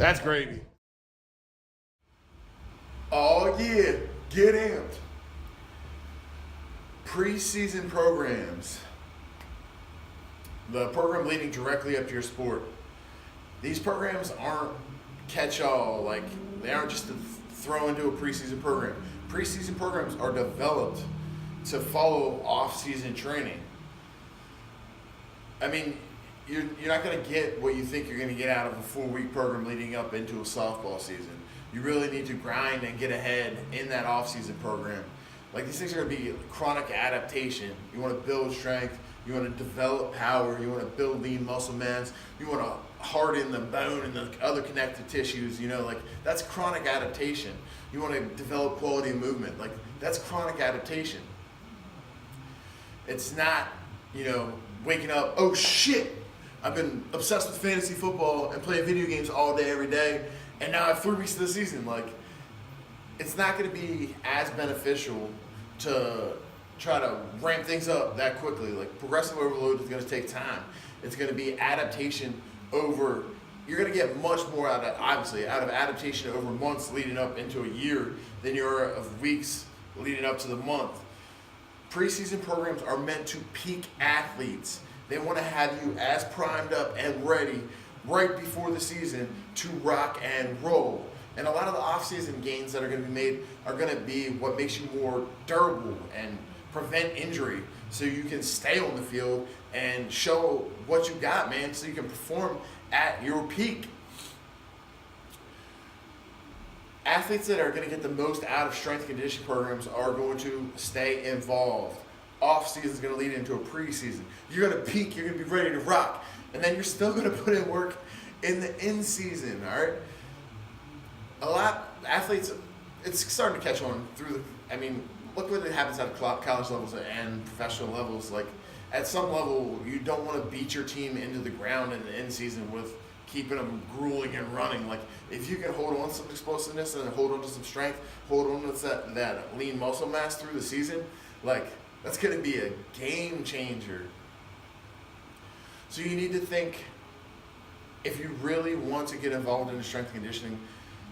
That's gravy. Oh yeah, get amped. Preseason programs. The program leading directly up to your sport. These programs aren't catch-all, like they aren't just to throw into a preseason program. Preseason programs are developed to follow off-season training. I mean, you're not going to get what you think you're going to get out of a 4-week program leading up into a softball season. You really need to grind and get ahead in that off-season program. Like, these things are going to be chronic adaptation. You want to build strength. You want to develop power. You want to build lean muscle mass. You want to harden the bone and the other connective tissues. You know, like, that's chronic adaptation. You want to develop quality of movement. Like, that's chronic adaptation. It's not, you know, waking up, oh shit, I've been obsessed with fantasy football and playing video games all day, every day, and now I have 3 weeks of the season. Like, it's not going to be as beneficial to try to ramp things up that quickly. Like, progressive overload is going to take time. It's going to be adaptation over, you're going to get much more out of adaptation over months leading up into a year than you are of weeks leading up to the month. Preseason programs are meant to peak athletes. They want to have you as primed up and ready right before the season to rock and roll. And a lot of the off-season gains that are going to be made are going to be what makes you more durable and prevent injury, so you can stay on the field and show what you got, man, so you can perform at your peak. Athletes that are going to get the most out of strength conditioning programs are going to stay involved. Off-season is going to lead into a preseason. You're going to peak, you're going to be ready to rock, and then you're still going to put in work in the in-season, all right? A lot of athletes, it's starting to catch on through look what happens at college levels and professional levels. Like, at some level, you don't want to beat your team into the ground in the in-season with keeping them grueling and running. Like, if you can hold on to some explosiveness and hold on to some strength, hold on to that lean muscle mass through the season, like, that's going to be a game changer. So you need to think, if you really want to get involved in strength conditioning,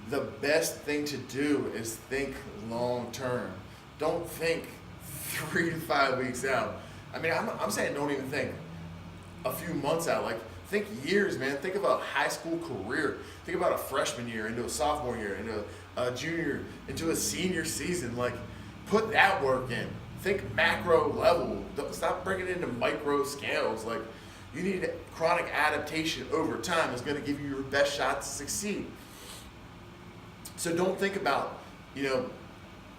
the best thing to do is think long term. Don't think 3 to 5 weeks out. I mean, I'm saying don't even think a few months out. Like, think years, man. Think about high school career. Think about a freshman year into a sophomore year, into a junior, into a senior season. Like, put that work in. Think macro level. Don't stop breaking it into micro scales. Like, you need chronic adaptation over time. It's going to give you your best shot to succeed. So don't think about,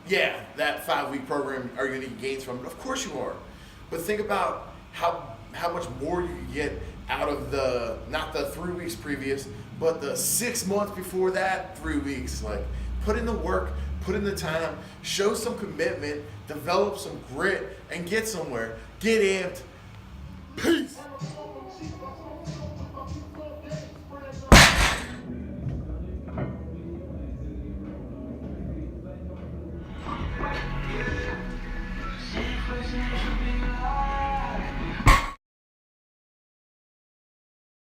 that 5-week program are you going to get gains from it? Of course you are. But think about how much more you can get out of not the 3 weeks previous, but the 6 months before that, 3 weeks. Like, put in the work, put in the time, show some commitment, develop some grit, and get somewhere. Get amped. Peace.